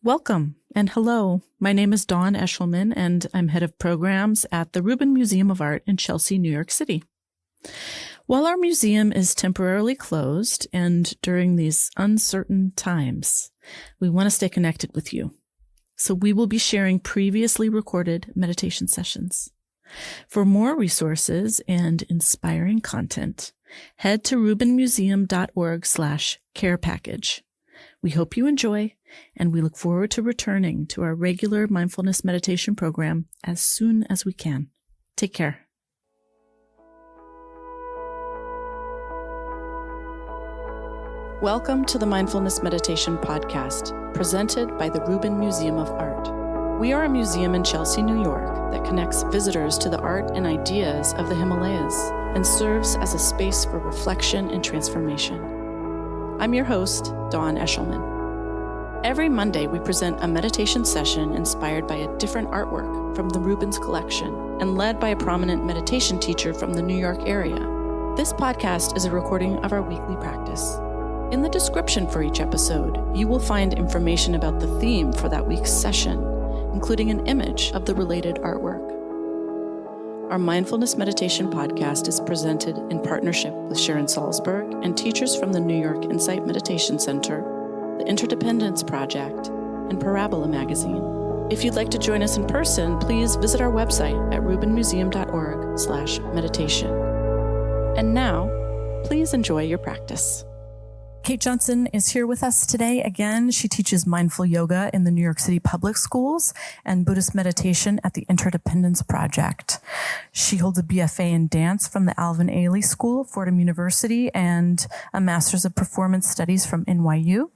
Welcome and hello. My name is Dawn Eshelman, and I'm head of programs at the Rubin Museum of Art in Chelsea, New York City. While our museum is temporarily closed and during these uncertain times, we want to stay connected with you. So we will be sharing previously recorded meditation sessions. For more resources and inspiring content, head to rubinmuseum.org/care package. We hope you enjoy, and we look forward to returning to our regular mindfulness meditation program as soon as we can. Take care. Welcome to the Mindfulness Meditation Podcast, presented by the Rubin Museum of Art. We are a museum in Chelsea, New York, that connects visitors to the art and ideas of the Himalayas and serves as a space for reflection and transformation. I'm your host, Dawn Eshelman. Every Monday, we present a meditation session inspired by a different artwork from the Rubin's collection and led by a prominent meditation teacher from the New York area. This podcast is a recording of our weekly practice. In the description for each episode, you will find information about the theme for that week's session, including an image of the related artwork. Our Mindfulness Meditation Podcast is presented in partnership with Sharon Salzberg and teachers from the New York Insight Meditation Center, the Interdependence Project, and Parabola Magazine. If you'd like to join us in person, please visit our website at rubinmuseum.org/meditation. And now, please enjoy your practice. Kate Johnson is here with us today again. She teaches mindful yoga in the New York City public schools and Buddhist meditation at the Interdependence Project. She holds a BFA in dance from the Alvin Ailey School of Fordham University and a Master's of Performance Studies from NYU.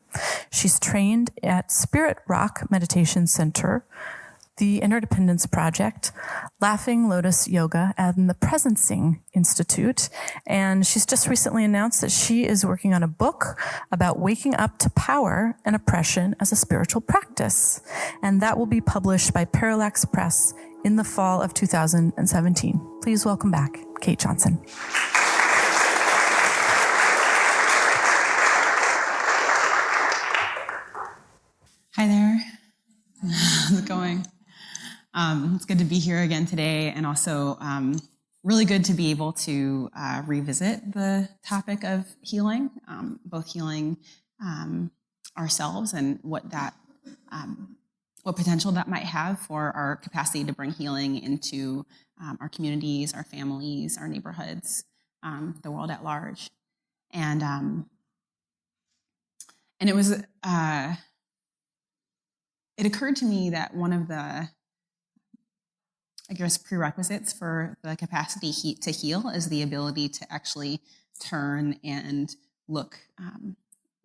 She's trained at Spirit Rock Meditation Center, the Interdependence Project, Laughing Lotus Yoga, and the Presencing Institute. And she's just recently announced that she is working on a book about waking up to power and oppression as a spiritual practice. And that will be published by Parallax Press in the fall of 2017. Please welcome back, Kate Johnson. Hi there. How's it going? It's good to be here again today, and also really good to be able to revisit the topic of healing, both healing ourselves and what potential that might have for our capacity to bring healing into our communities, our families, our neighborhoods, the world at large. And it was it occurred to me that one of the prerequisites for the capacity to heal is the ability to actually turn and look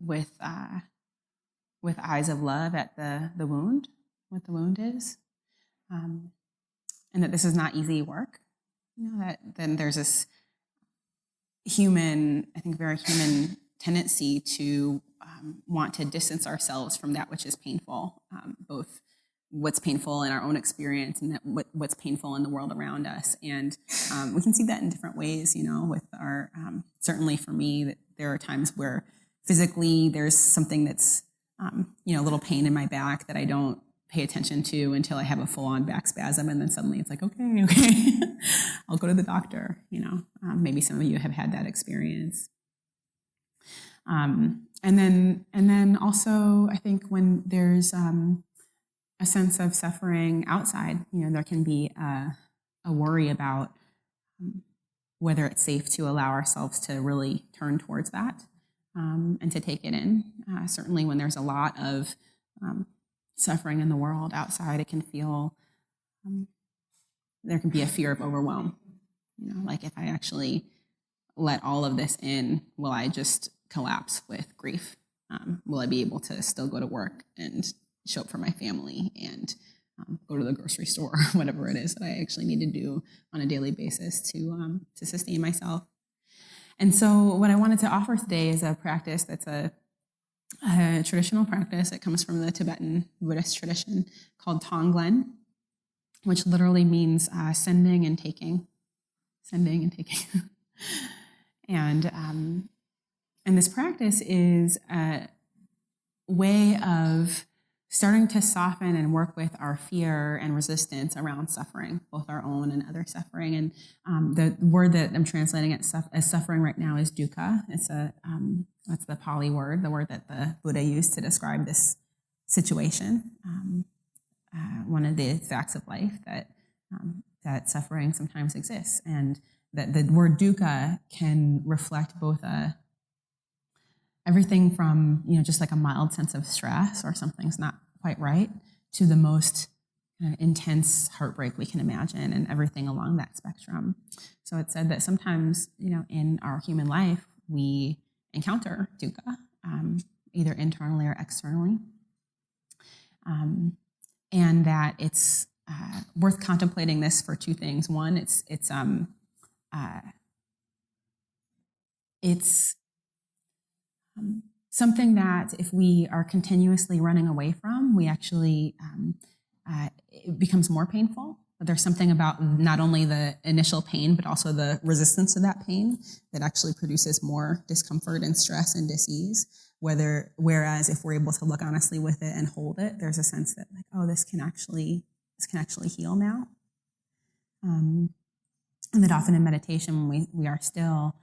with eyes of love at the wound, what the wound is, and that this is not easy work. That then there's this human, I think very human tendency to want to distance ourselves from that which is painful, both what's painful in our own experience and what's painful in the world around us. And we can see that in different ways, with our, certainly for me, that there are times where physically there's something that's, a little pain in my back that I don't pay attention to until I have a full-on back spasm. And then suddenly it's like, okay, I'll go to the doctor, maybe some of you have had that experience. And then also I think when there's, a sense of suffering outside, there can be a worry about whether it's safe to allow ourselves to really turn towards that and to take it in. Certainly when there's a lot of suffering in the world outside, it can feel, there can be a fear of overwhelm. Like if I actually let all of this in, will I just collapse with grief? Will I be able to still go to work and show up for my family and go to the grocery store, or whatever it is that I actually need to do on a daily basis to sustain myself? And so what I wanted to offer today is a practice that's a traditional practice. It comes from the Tibetan Buddhist tradition called Tonglen, which literally means sending and taking. And this practice is a way of starting to soften and work with our fear and resistance around suffering, both our own and other suffering. And the word that I'm translating as suffering right now is dukkha. It's that's the Pali word, the word that the Buddha used to describe this situation. One of the facts of life that suffering sometimes exists, and that the word dukkha can reflect both everything from, just like a mild sense of stress or something's not quite right, to the most intense heartbreak we can imagine, and everything along that spectrum. So it's said that sometimes, in our human life, we encounter dukkha, either internally or externally, and that it's worth contemplating this for two things. One, it's something that if we are continuously running away from, we actually, it becomes more painful. But there's something about not only the initial pain, but also the resistance to that pain that actually produces more discomfort and stress and dis-ease. Whereas if we're able to look honestly with it and hold it, there's a sense that this can actually heal now. And that often in meditation, when we are still,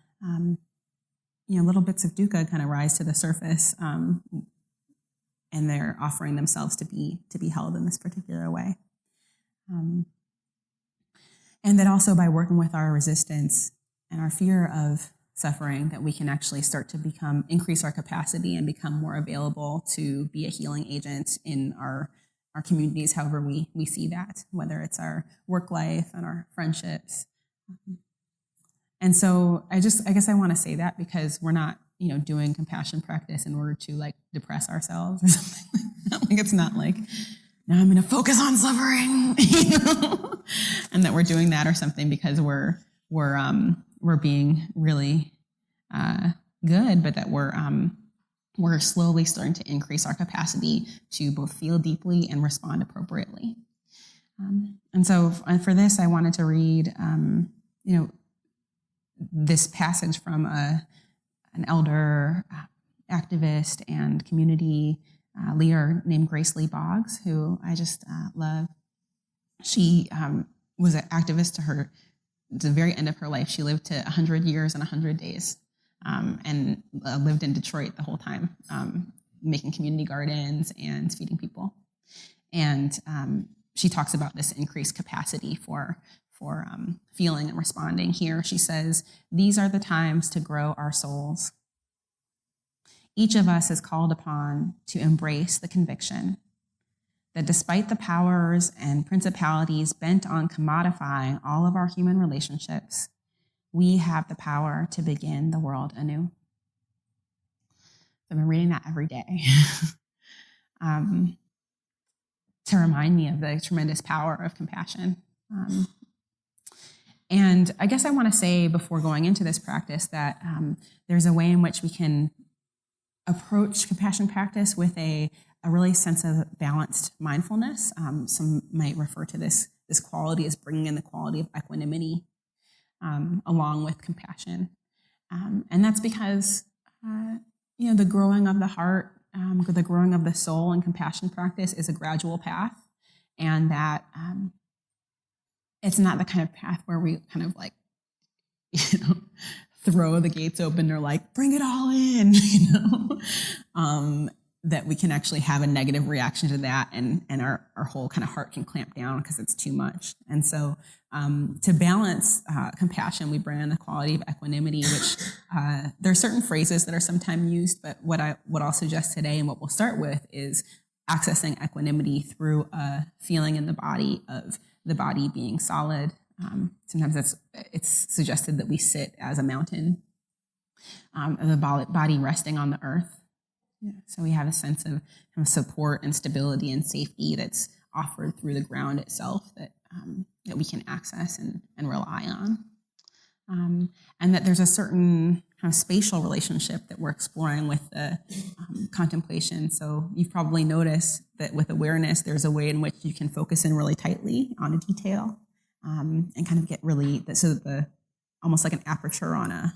little bits of dukkha kind of rise to the surface, and they're offering themselves to be held in this particular way. And that also by working with our resistance and our fear of suffering, that we can actually start to increase our capacity and become more available to be a healing agent in our communities, however we see that, whether it's our work life and our friendships. And so I guess I want to say that because we're not, doing compassion practice in order to depress ourselves or something like that. It's not like, now I'm going to focus on suffering, and that we're doing that or something because we're being really good, but that we're slowly starting to increase our capacity to both feel deeply and respond appropriately. And so for this, I wanted to read, this passage from an elder, activist, and community leader named Grace Lee Boggs, who I just love. She was an activist to the very end of her life. She lived to 100 years and 100 days, and lived in Detroit the whole time, making community gardens and feeding people. And she talks about this increased capacity for feeling and responding. Here she says, "These are the times to grow our souls. Each of us is called upon to embrace the conviction that despite the powers and principalities bent on commodifying all of our human relationships, we have the power to begin the world anew." I've been reading that every day to remind me of the tremendous power of compassion. And I guess I want to say before going into this practice that there's a way in which we can approach compassion practice with a really sense of balanced mindfulness. Some might refer to this quality as bringing in the quality of equanimity along with compassion. And that's because, the growing of the heart, the growing of the soul in compassion practice is a gradual path, and that it's not the kind of path where we kind of throw the gates open or bring it all in, that we can actually have a negative reaction to that, and our whole kind of heart can clamp down because it's too much. And so to balance compassion, we bring in the quality of equanimity, which there are certain phrases that are sometimes used, but what I'll suggest today and what we'll start with is accessing equanimity through a feeling in the body of the body being solid. Sometimes it's suggested that we sit as a mountain, the body resting on the earth. Yeah. So we have a sense of support and stability and safety that's offered through the ground itself that we can access and rely on. And that there's a certain kind of spatial relationship that we're exploring with the contemplation. So you've probably noticed that with awareness, there's a way in which you can focus in really tightly on a detail, and kind of get really, so that almost like an aperture on a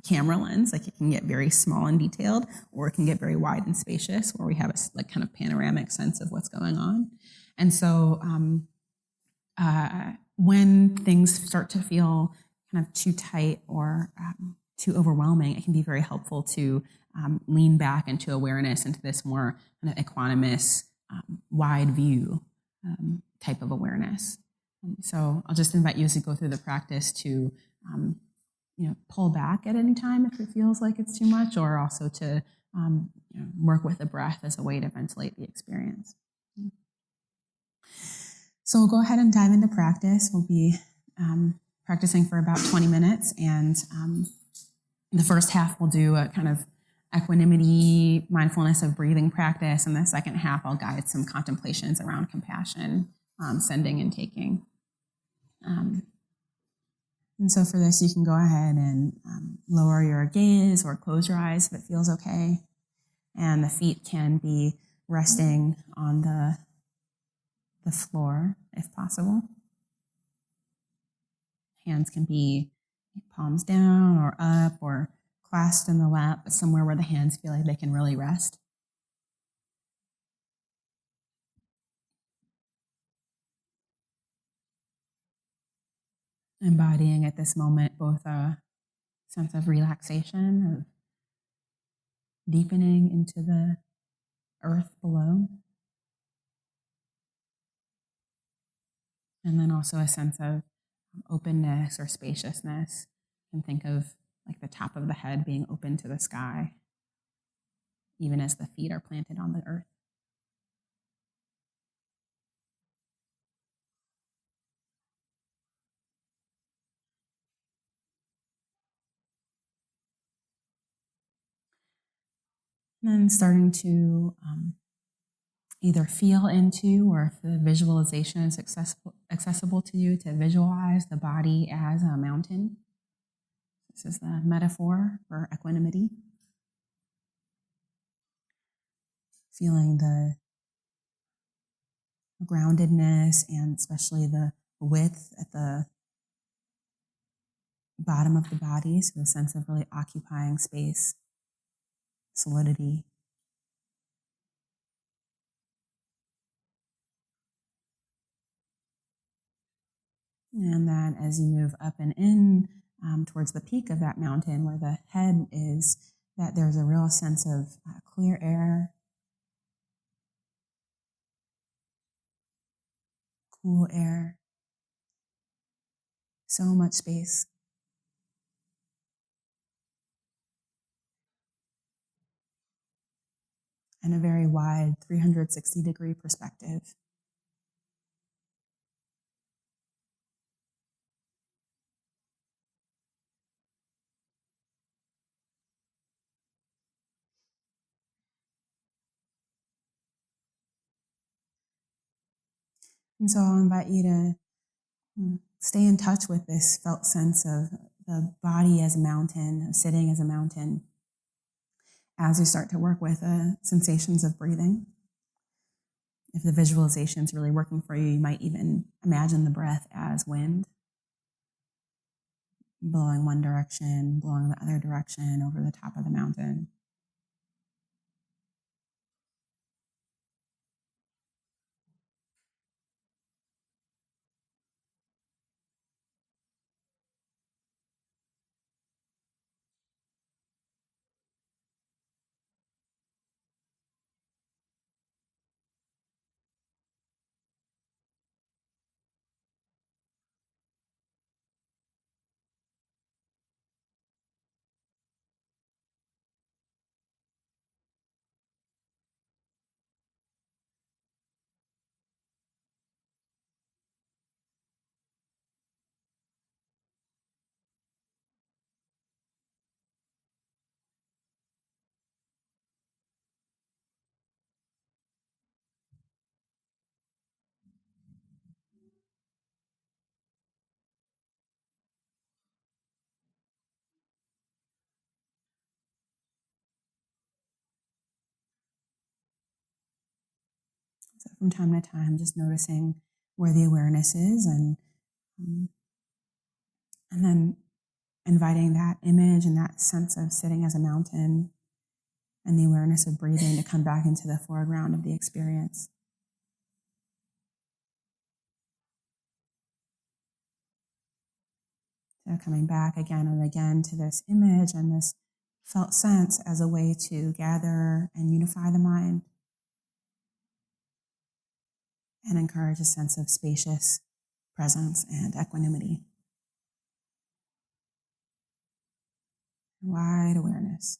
camera lens. Like it can get very small and detailed, or it can get very wide and spacious, where we have a like kind of panoramic sense of what's going on. And so when things start to feel kind of too tight or too overwhelming, it can be very helpful to lean back into awareness, into this more kind of equanimous, wide view type of awareness. So I'll just invite you as you go through the practice to pull back at any time if it feels like it's too much, or also to work with the breath as a way to ventilate the experience. So we'll go ahead and dive into practice. We'll be practicing for about 20 minutes, and the first half we'll do a kind of equanimity, mindfulness of breathing practice, and the second half I'll guide some contemplations around compassion, sending and taking. And so for this, you can go ahead and lower your gaze or close your eyes if it feels okay. And the feet can be resting on the floor if possible. Hands can be palms down or up or clasped in the lap, but somewhere where the hands feel like they can really rest. Embodying at this moment both a sense of relaxation, of deepening into the earth below, and then also a sense of openness or spaciousness. And think of like the top of the head being open to the sky, even as the feet are planted on the earth. And then starting to either feel into, or if the visualization is accessible to you, to visualize the body as a mountain. This is the metaphor for equanimity. Feeling the groundedness and especially the width at the bottom of the body, so the sense of really occupying space, solidity. And then as you move up and in towards the peak of that mountain where the head is, that there's a real sense of clear air, cool air, so much space. And a very wide 360-degree perspective. And so I'll invite you to stay in touch with this felt sense of the body as a mountain, of sitting as a mountain, as you start to work with sensations of breathing. If the visualization is really working for you, you might even imagine the breath as wind, blowing one direction, blowing the other direction over the top of the mountain. So from time to time, just noticing where the awareness is, and then inviting that image and that sense of sitting as a mountain and the awareness of breathing to come back into the foreground of the experience. So coming back again and again to this image and this felt sense as a way to gather and unify the mind and encourage a sense of spacious presence and equanimity. Wide awareness.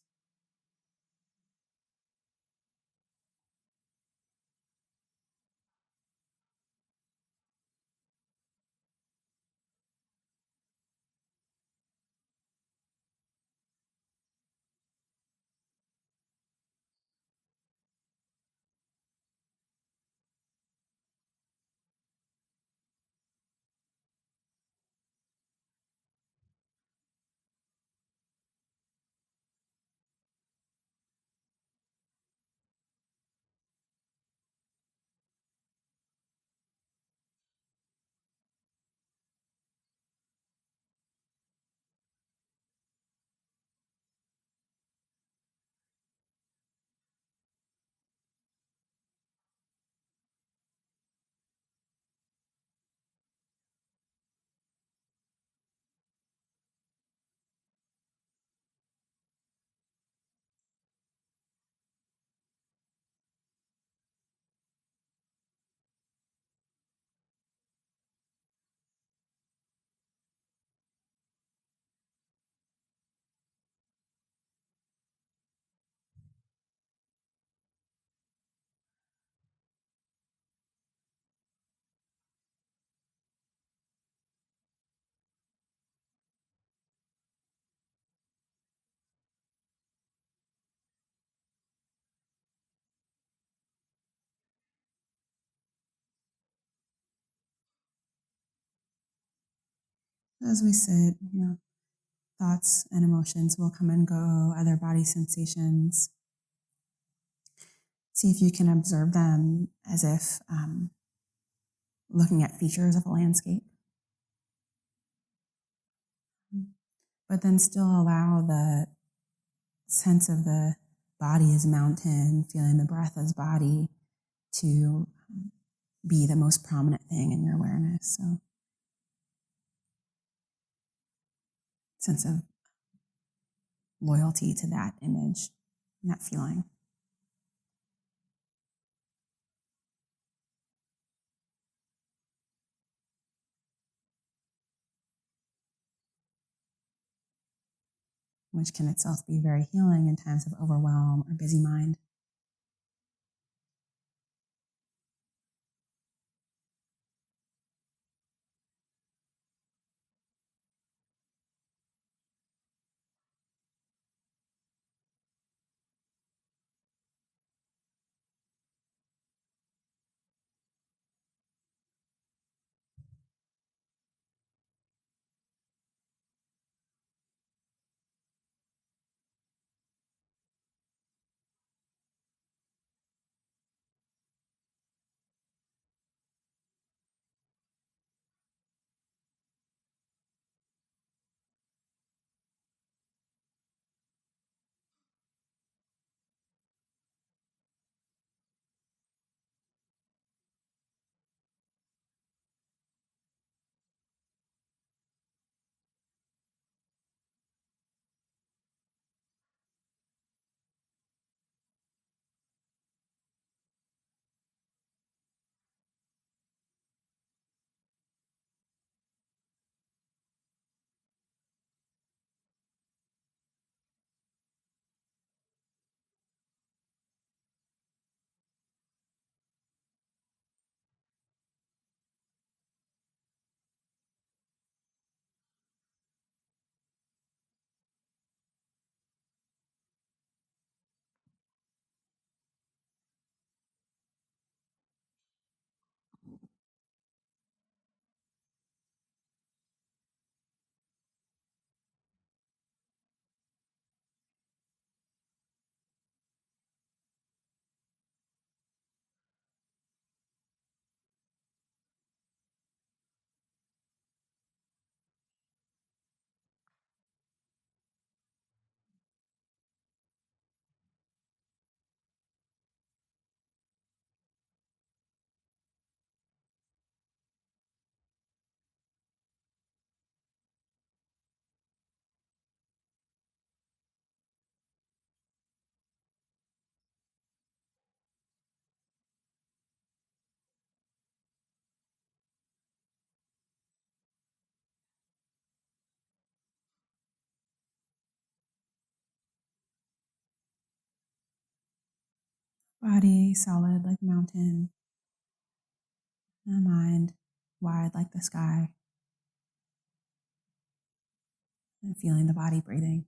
As we sit, thoughts and emotions will come and go, other body sensations. See if you can observe them as if looking at features of a landscape. But then still allow the sense of the body as mountain, feeling the breath as body to be the most prominent thing in your awareness. So, sense of loyalty to that image and that feeling. Which can itself be very healing in times of overwhelm or busy mind. Body solid like a mountain, and the mind wide like the sky, and feeling the body breathing.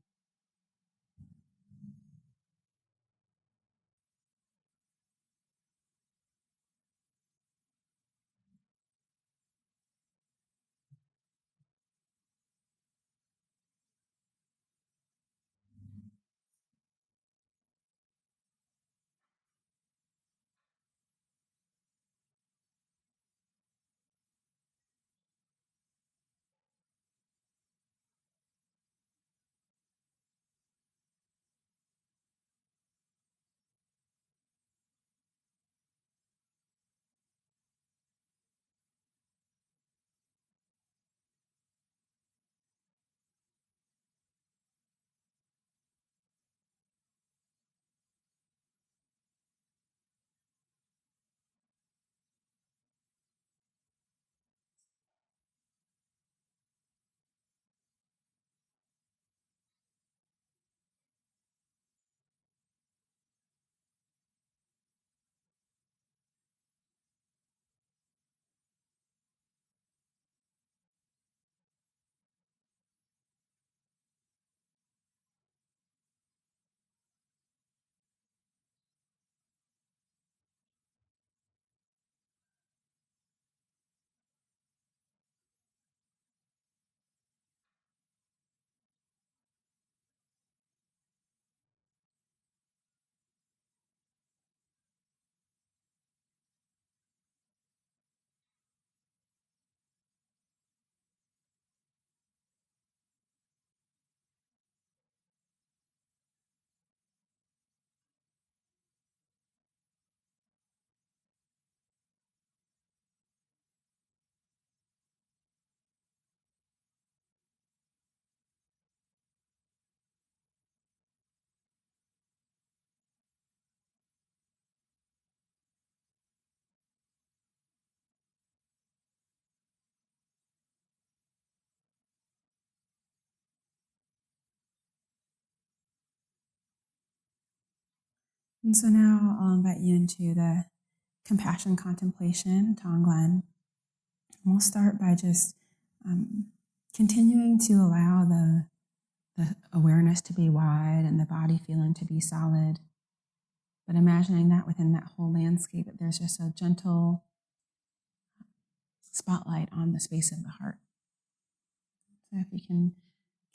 And so now I'll invite you into the compassion contemplation, Tonglen. And we'll start by just continuing to allow the awareness to be wide and the body feeling to be solid. But imagining that within that whole landscape, that there's just a gentle spotlight on the space of the heart. So if you can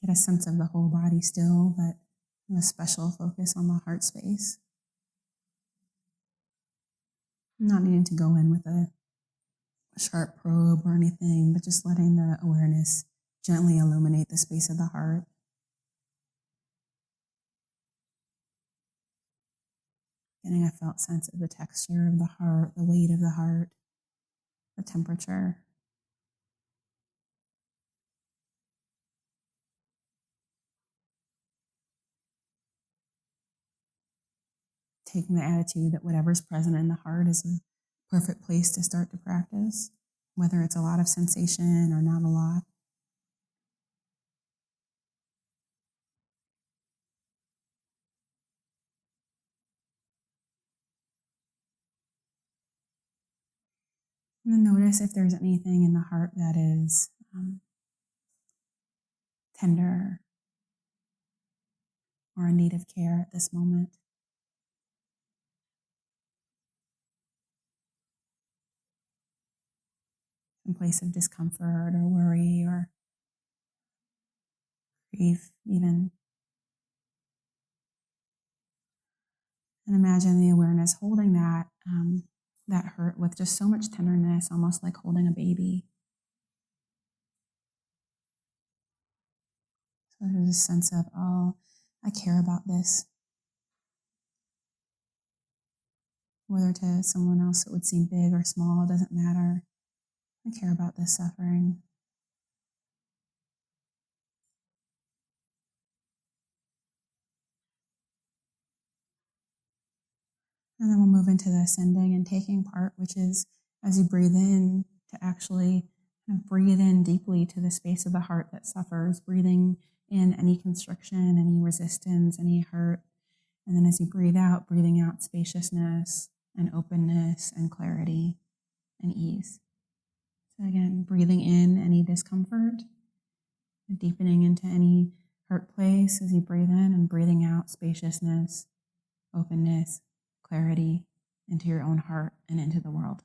get a sense of the whole body still, but a special focus on the heart space. Not needing to go in with a sharp probe or anything, but just letting the awareness gently illuminate the space of the heart. Getting a felt sense of the texture of the heart, the weight of the heart, the temperature. Taking the attitude that whatever's present in the heart is a perfect place to start to practice, whether it's a lot of sensation or not a lot. And then notice if there's anything in the heart that is tender or in need of care at this moment. Some place of discomfort or worry or grief even. And imagine the awareness holding that hurt with just so much tenderness, almost like holding a baby. So there's a sense of, oh, I care about this. Whether to someone else it would seem big or small, it doesn't matter. I care about this suffering. And then we'll move into the ascending and taking part, which is as you breathe in, to actually kind of breathe in deeply to the space of the heart that suffers, breathing in any constriction, any resistance, any hurt, And then as you breathe out, breathing out spaciousness and openness and clarity and ease. So again, breathing in any discomfort, and deepening into any hurt place as you breathe in, and breathing out spaciousness, openness, clarity into your own heart and into the world.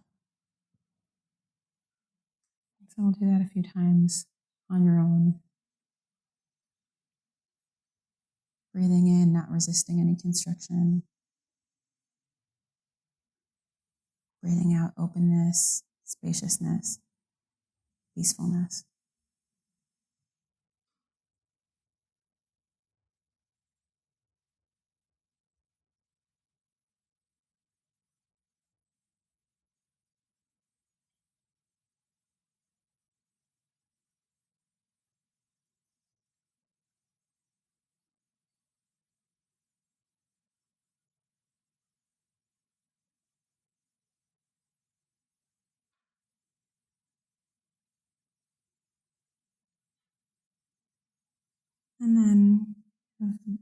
So we'll do that a few times on your own. Breathing in, not resisting any constriction. Breathing out openness, spaciousness, peacefulness. And then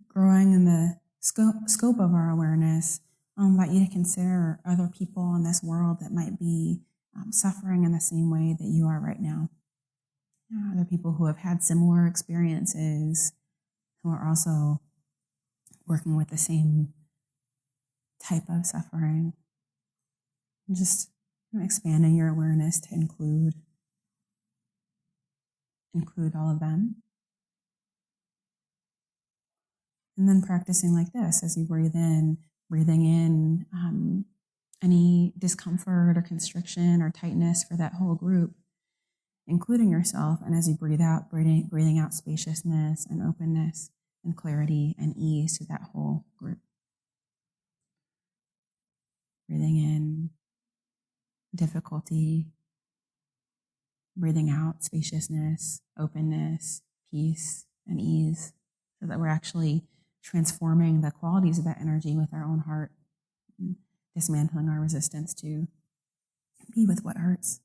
growing in the scope of our awareness, I invite you to consider other people in this world that might be suffering in the same way that you are right now. Other people who have had similar experiences, who are also working with the same type of suffering. And just expanding your awareness to include all of them. And then practicing like this as you breathe in, breathing in any discomfort or constriction or tightness for that whole group, including yourself. And as you breathe out, breathing out spaciousness and openness and clarity and ease to that whole group. Breathing in difficulty, breathing out spaciousness, openness, peace, and ease, so that we're actually transforming the qualities of that energy with our own heart, and dismantling our resistance to be with what hurts.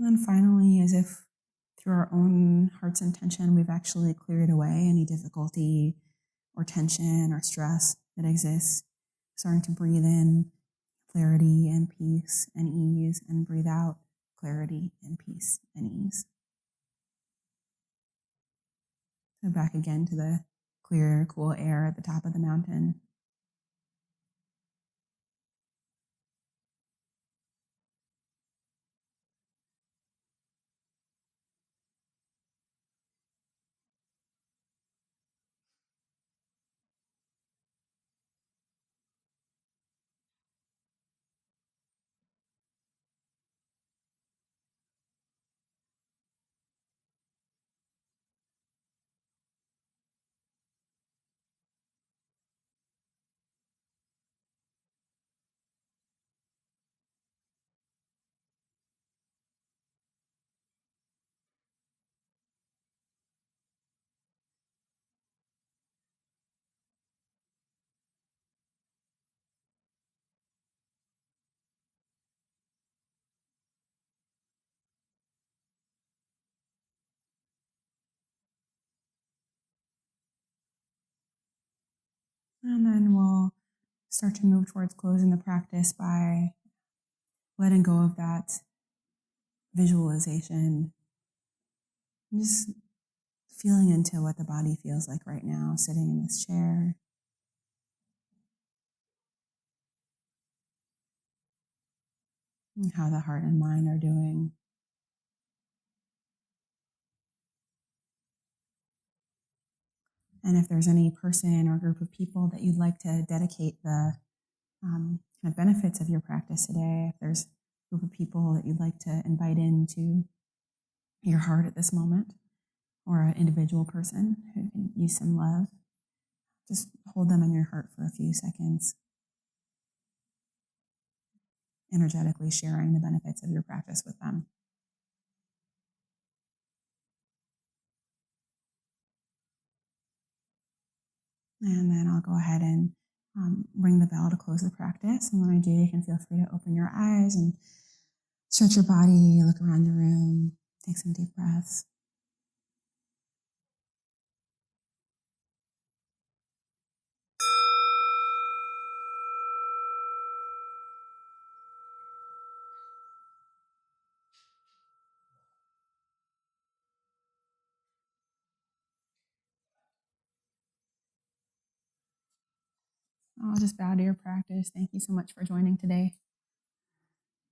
And then finally, as if through our own heart's intention, we've actually cleared away any difficulty or tension or stress that exists, starting to breathe in clarity and peace and ease, and breathe out clarity and peace and ease. So back again to the clear, cool air at the top of the mountain. And then we'll start to move towards closing the practice by letting go of that visualization, and just feeling into what the body feels like right now, sitting in this chair. And how the heart and mind are doing. And if there's any person or group of people that you'd like to dedicate the kind of benefits of your practice today, if there's a group of people that you'd like to invite into your heart at this moment, or an individual person who can use some love, just hold them in your heart for a few seconds, energetically sharing the benefits of your practice with them. And then I'll go ahead and ring the bell to close the practice. And when I do, you can feel free to open your eyes and stretch your body, look around the room, take some deep breaths. I'll just bow to your practice. Thank you so much for joining today.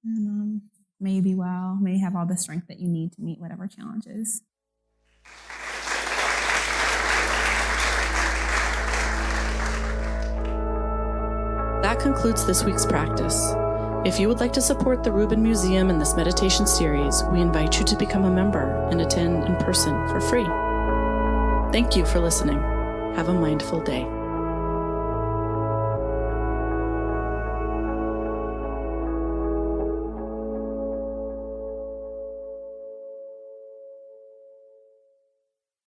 And may you be well, may you have all the strength that you need to meet whatever challenges. That concludes this week's practice. If you would like to support the Rubin Museum and this meditation series, we invite you to become a member and attend in person for free. Thank you for listening. Have a mindful day.